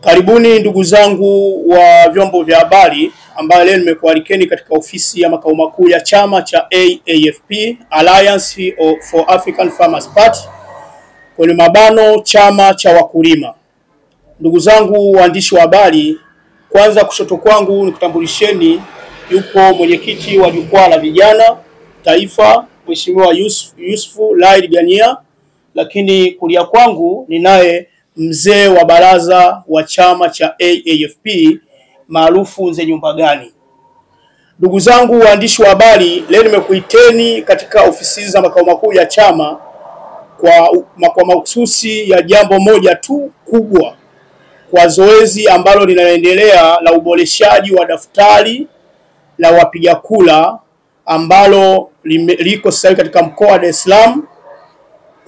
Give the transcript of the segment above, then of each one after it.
Karibuni ndugu zangu wa vyombo vya habari ambao leo nimekualikeni katika ofisi ya makao makuu ya chama cha AAFP, Alliance for African Farmers Party, kwenye mabano chama cha wakulima. Ndugu zangu waandishi wa habari, kwanza kushoto kwangu nikutambulisheni yupo mwenyekiti wa jukwaa la vijana taifa Mheshimiwa Yusufu Laid Gania, lakini kulia kwangu ninaye mzee wa baraza wa chama cha AAFP maarufu Mzee Nyumba Gani. Ndugu zangu waandishi wa habari, leo nimekuiteni katika ofisi za makao makuu ya chama kwa mahususi ya jambo moja tu kubwa, kwa zoezi ambalo linaendelea la uboreshaji wa daftari la wapiga kura ambalo liko sasa katika mkoa wa Dar es Salaam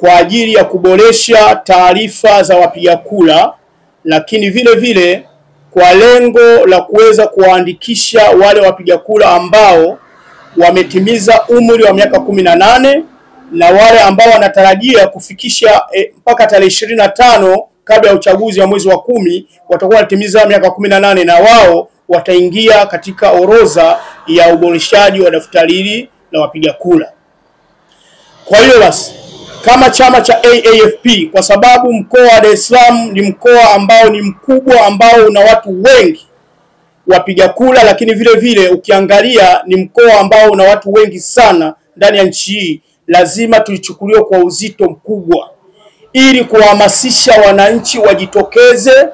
kwa ajili ya kuboresha taarifa za wapiga kura, lakini vile vile kwa lengo la kuweza kuwaandikisha wale wapiga kura ambao wametimiza umri wa miaka 18 na wale ambao wanatarajia kufikisha mpaka tarehe 25 kabla ya uchaguzi wa mwezi wa 10 watakuwa wanatimiza miaka 18 na wao wataingia katika orodha ya uboreshaji wa daftari hili la wapiga kura. Kwa hiyo basi kama chama cha AAFP, kwa sababu mkoa wa Dar es Salaam ni mkoa ambao ni mkubwa, ambao una watu wengi wapiga kura, lakini vile vile ukiangalia ni mkoa ambao una watu wengi sana ndani ya nchi hii, lazima tulichukuliwe kwa uzito mkubwa ili kuhamasisha wananchi wajitokeze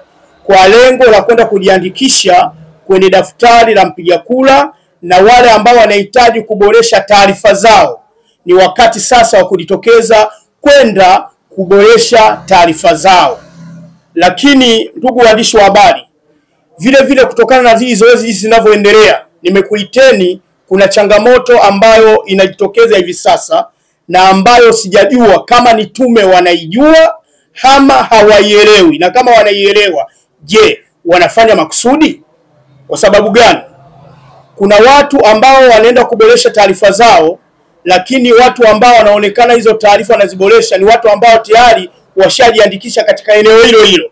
kwa lengo la kwenda kujiandikisha kwenye daftari la mpiga kura, na wale ambao wanahitaji kuboresha taarifa zao ni wakati sasa wa kujitokeza kwenda kuboresha taarifa zao. Lakini ndugu waandishi wa habari, vile vile kutokana na hizi zoezi hizi zinavyoendelea, nimekuiteni, kuna changamoto ambayo inajitokeza hivi sasa na ambayo sijajua kama ni tume wanaijua ama hawaielewi, na kama wanaielewa, je, wanafanya makusudi? Kwa sababu gani? Kuna watu ambao wanaenda kuboresha taarifa zao, lakini watu ambao wanaonekana hizo taarifa wanaziboresha ni watu ambao tayari washajiandikisha katika eneo hilo hilo.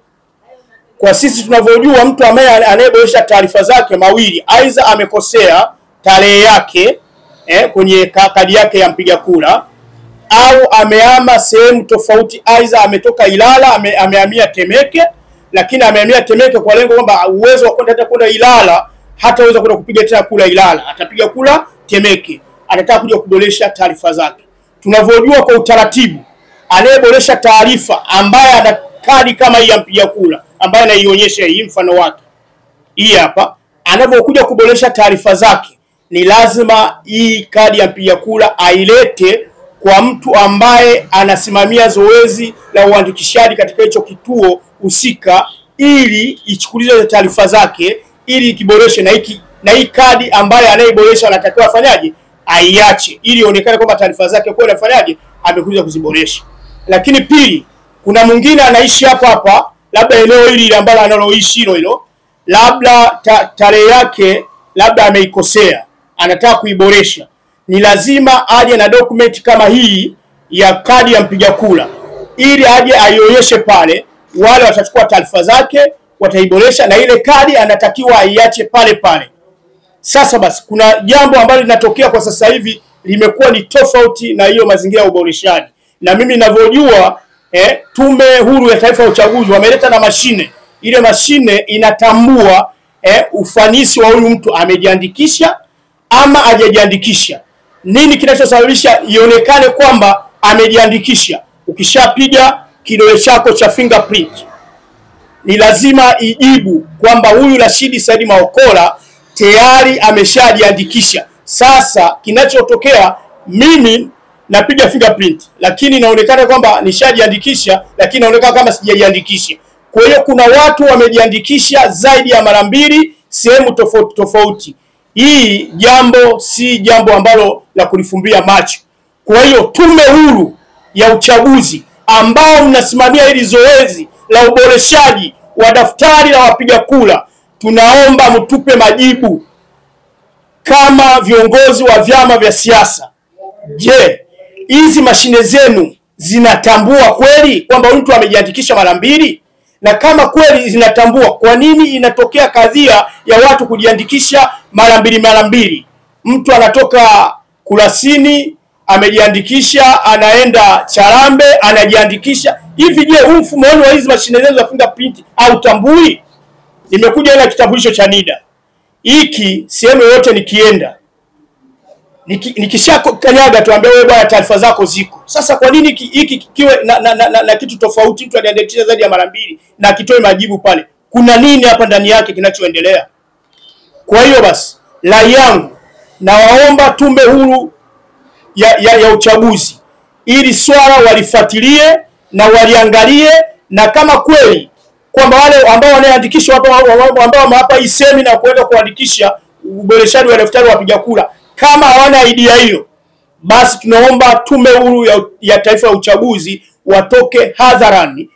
Kwa sisi tunavyojua, mtu ambaye anayeboresha taarifa zake mawili, aidha amekosea tarehe yake kwenye kadi yake ya mpiga kura, au amehama sehemu tofauti, aidha ametoka Ilala amehamia Temeke, lakini amehamia Temeke kwa lengo kwamba uwezo wa kwenda Ilala hataweza kwenda kupiga tena kura Ilala, atapiga kura Temeke, anataka kuja kuboresha taarifa zake. Tunavyojua kwa utaratibu, anayeboresha taarifa ambaye ana kadi kama hii ya mpiga kura ambaye anaionyesha hii mfano wake hii hapa, anapokuja kuboresha taarifa zake ni lazima hii kadi ya mpiga kura ailete kwa mtu ambaye anasimamia zoezi la uandikishaji katika hicho kituo husika, ili ichukuliwe taarifa zake ili ikiboreshe, na hii kadi ambaye anayeboresha anatakiwa afanyaje, aiache ili ionekane kwamba taarifa zake kwa anafanyaje, amekuja kuziboresha. Lakini pili, kuna mwingine anaishi hapa labda eneo hili ambalo analoishi hilo, labda tarehe yake labda ameikosea, anataka kuiboresha, ni lazima aje na document kama hii ya kadi ya mpiga kura ili aje aionyeshe pale. Wale watachukua taarifa zake, wataiboresha, na ile kadi anatakiwa aiache pale pale. Sasa basi kuna jambo ambalo linatokea kwa sasa hivi limekuwa ni tofauti na hiyo mazingira ya uboreshaji. Na mimi ninavyojua Tume Huru ya Taifa ya Uchaguzi wameleta na mashine. Ile mashine inatambua ufanisi wa huyu mtu amejiandikisha ama hajajiandikisha. Nini kinachosababisha ionekane kwamba amejiandikisha? Ukishapiga kidole chako cha fingerprint, ni lazima ijibu kwamba huyu Rashid Said Maokola tayari ameshajiandikisha. Sasa kinachotokea, mimi napiga fingerprint lakini inaonekana kwamba nishajiandikisha, lakini inaonekana kama sijajiandikisha. Kwa hiyo kuna watu wamejiandikisha zaidi ya mara mbili sehemu tofauti tofauti. Hii jambo si jambo ambalo la kulifumbia macho. Kwa hiyo Tume Huru ya Uchaguzi ambao mnasimamia hili zoezi la uboreshaji wa daftari la wapiga kura, tunaomba mtupe majibu kama viongozi wa vyama vya siasa. Je, hizi mashine zenu zinatambua kweli kwamba mtu amejiandikisha mara mbili? Na kama kweli zinatambua, kwa nini inatokea kadhia ya watu kujiandikisha mara mbili? Mtu anatoka Kurasini amejiandikisha, anaenda Charambe anajiandikisha. Hivi je, mfumo wa hizi mashine zenu za fingerprint au tambui? Nimekuja ile kitambulisho cha NIDA. Hiki sehemu yote nikienda nikishakanyaga tuambia wewe bwana taarifa zako ziko. Sasa kwa nini hiki kiwe na kitu tofauti, mtu anaandikisha zaidi ya mara 2 na kitoe majibu pale? Kuna nini hapa ndani yake kinachoendelea? Kwa hiyo basi rai yangu, nawaomba Tume Huru ya Uchaguzi ili swala walifuatilie na waliangalie, na kama kweli kwamba wale ambao wanaandikisha ambao wamewapa hii semina kwenda kuandikisha uboreshaji wa daftari wapiga kura, kama hawana idea hiyo, basi tunaomba Tume Huru ya Taifa ya Uchaguzi watoke hadharani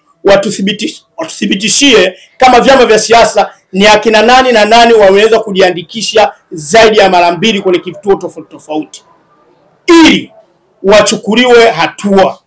watuthibitishie kama vyama vya siasa ni akina nani na nani waweza kujiandikisha zaidi ya mara 2 kwenye kituo tofauti, ili wachukuliwe hatua,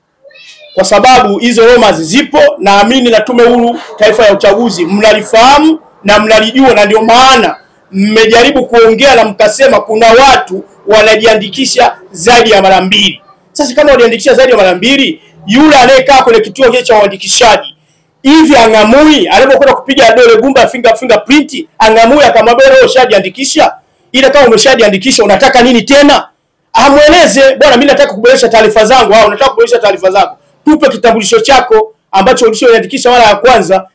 kwa sababu hizo Roma zipo. Naamini na Tume Huru Taifa ya Uchaguzi mnalifahamu na mnalijua, na ndio maana mmejaribu kuongea na mkasema kuna watu wanajiandikisha zaidi ya mara 2. Sasa kama waliandikisha zaidi ya mara 2, yule anayekaa kwenye kituo kile cha uandikishaji hivi angamui alipokwenda kupiga dole gumba fingerprint, angamui akamwambia wewe ushajiandikisha? Ila kama umeshajiandikisha unataka nini tena? Amweleze, bwana mimi nataka kuboresha taarifa zangu. Au unataka kuboresha taarifa zako, tupe kitambulisho chako ambacho ulishajiandikisha mara ya kwanza,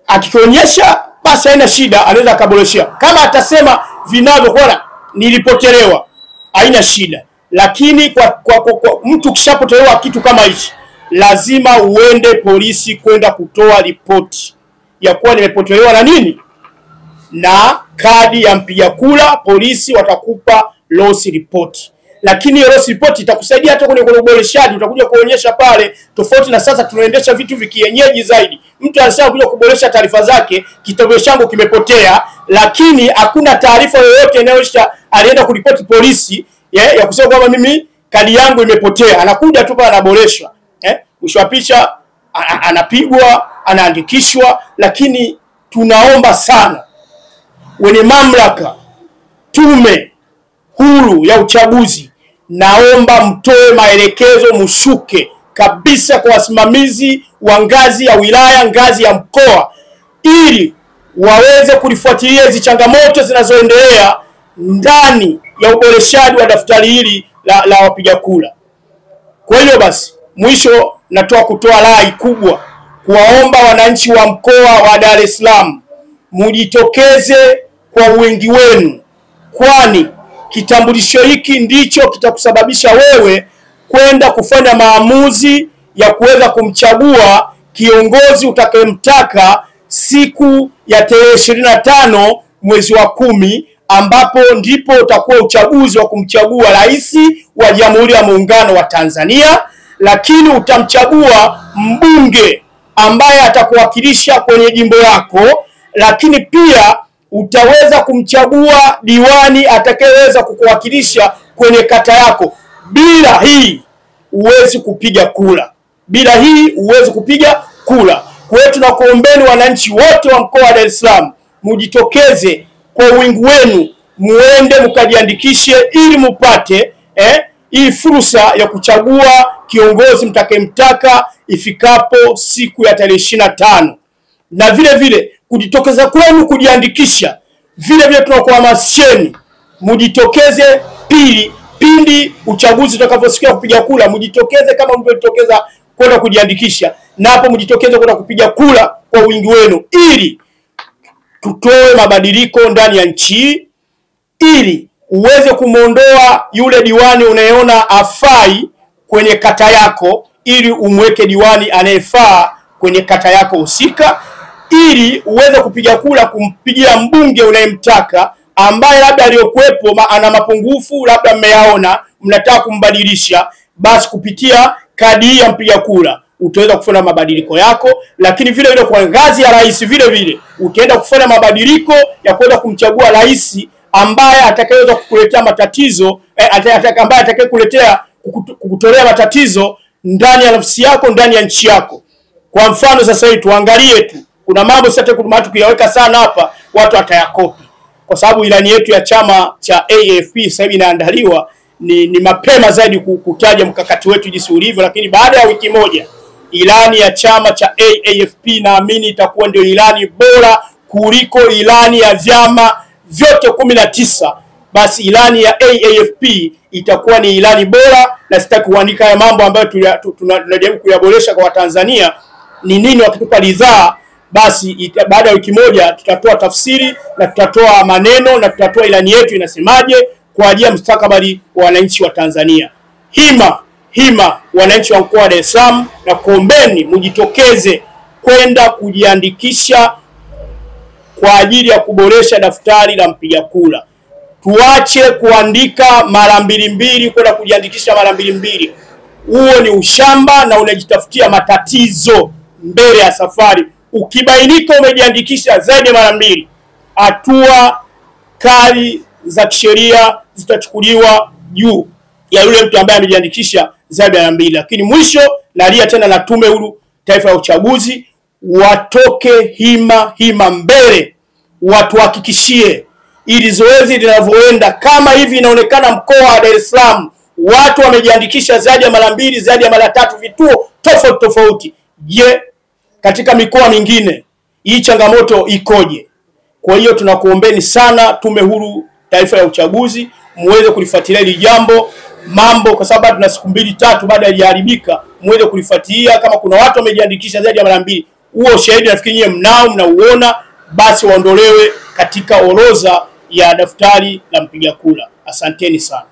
akionyesha basi haina shida, anaweza akaboreshia. Kama atasema vinavyokuwa nilipotelewa, haina shida. Lakini kwa mtu kishapotelewa kitu kama hichi, lazima uende polisi kwenda kutoa ripoti ya kuwa nimepotelewa na nini, na kadi ya mpiga kura. Polisi watakupa loss report, lakini hiyo loss report itakusaidia hata kwenye uboreshaji. Utakuja kuonyesha pale, tofauti na sasa tunaendesha vitu vikienyeji zaidi. Mtu anasema kuja kuboresha taarifa zake, kitambulisho changu kimepotea, lakini hakuna taarifa yoyote inayoonyesha alienda kuripoti polisi ya kusema kwamba mimi kadi yangu imepotea. Anakuja tu pale anaboreshwa, mwisho wa picha anapigwa, anaandikishwa. Lakini tunaomba sana wenye mamlaka, Tume Huru ya Uchaguzi, naomba mtoe maelekezo, mshuke kabisa kwa wasimamizi wa ngazi ya wilaya, ngazi ya mkoa, ili waweze kulifuatilia hizo changamoto zinazoendelea ndani ya uboreshaji wa daftari hili la wapiga kura. Kwa hiyo basi, mwisho natoa kutoa rai kubwa kuwaomba wananchi wa mkoa wa Dar es Salaam mujitokeze kwa wingi wenu, kwani kitambulisho hiki ndicho kitakusababisha wewe kwenda kufanya maamuzi ya kuweza kumchagua kiongozi utakayemtaka siku ya tarehe 25 mwezi wa 10, ambapo ndipo utakuwa uchaguzi wa kumchagua rais wa Jamhuri ya Muungano wa Tanzania. Lakini utamchagua mbunge ambaye atakuwakilisha kwenye jimbo lako, lakini pia utaweza kumchagua diwani atakayeweza kukuwakilisha kwenye kata yako. Bila hii huwezi kupiga kura. Kwa hiyo tunakuombeni wananchi wote wa mkoa wa Dar es Salaam mujitokeze kwa wingi wenu, muende mkajiandikishe ili mupate hii fursa ya kuchagua kiongozi mtakayemtaka ifikapo siku ya tarehe 25. Na vile vile kujitokeza kwenu kujiandikisha, vile vile tunakuhamasisheni mujitokeze pindi uchaguzi utakaposikia kupiga kura. Mujitokeze kama mlivyotokeza kwenda kujiandikisha, na hapo mujitokeze kwenda kupiga kura kwa wingi wenu, ili tutoe mabadiliko ndani ya nchi, ili uweze kumuondoa yule diwani unayeona afai kwenye kata yako, ili umweke diwani anayefaa kwenye kata yako husika, ili uweze kupiga kura kumpigia mbunge unayemtaka, ambaye labda aliyokuepo ana mapungufu, labda mmeyaona, mnataka kumbadilisha. Basi kupitia kadi ya mpiga kura utaweza kufanya mabadiliko yako. Lakini vile vile kwa ngazi ya rais, vile vile utaenda kufanya mabadiliko ya kwenda kumchagua rais ambaye atakayeweza kukuletea matatizo, ambaye atakayekuletea kukutolea matatizo ndani ya nafsi yako, ndani ya nchi yako. Kwa mfano sasa hivi tuangalie tu, kuna mambo sasa kuyaweka sana hapa watu watayakopi, kwa sababu ilani yetu ya chama cha AFP sasa hivi inaandaliwa. Ni mapema zaidi kutaja mkakati wetu jinsi ulivyo, lakini baada ya wiki moja ilani ya chama cha AFP naamini itakuwa ndio ilani bora kuliko ilani ya vyama vyote 19. Basi ilani ya AFP itakuwa ni ilani bora, na sitaki kuandika ya mambo ambayo tunajaribu kuyaboresha kwa Watanzania ni nini. Wakitupa ridhaa, basi baada ya wiki moja tutatoa tafsiri na tutatoa maneno na tutatoa ilani yetu inasemaje kwa ajili ya mustakabali wa wananchi wa Tanzania. Hima wananchi wa mkoa wa Dar es Salaam, na kuombeni mjitokeze kwenda kujiandikisha kwa ajili ya kuboresha daftari la mpiga kura. Tuache kuandika mara mbili kwenda kujiandikisha mara mbili. Huo ni ushamba na unajitafutia matatizo mbele ya safari. Ukibainika umejiandikisha zaidi ya mara 2, hatua kali za kisheria zitachukuliwa juu ya yule mtu ambaye amejiandikisha zaidi ya mara 2. Lakini mwisho nalia tena na Tume Huru Taifa ya Uchaguzi, watoke hima mbele, watuhakikishie ili zoezi linavyoenda. Kama hivi inaonekana mkoa wa Dar es Salaam watu wamejiandikisha zaidi ya mara 2, zaidi ya mara 3, vituo tofauti. Je, katika mikoa mingine hii changamoto ikoje? Kwa hiyo tunakuombeni sana Tume Huru Taifa ya Uchaguzi muweze kulifuatilia hili mambo, kwa sababu tuna siku 2-3 baada ya kuharibika, muweze kulifuatilia. Kama kuna watu wamejiandikisha zaidi ya mara 2, huo shahidi nafikiri nyinyi mnauona, basi waondolewe katika orodha ya daftari la mpiga kura. Asanteni sana.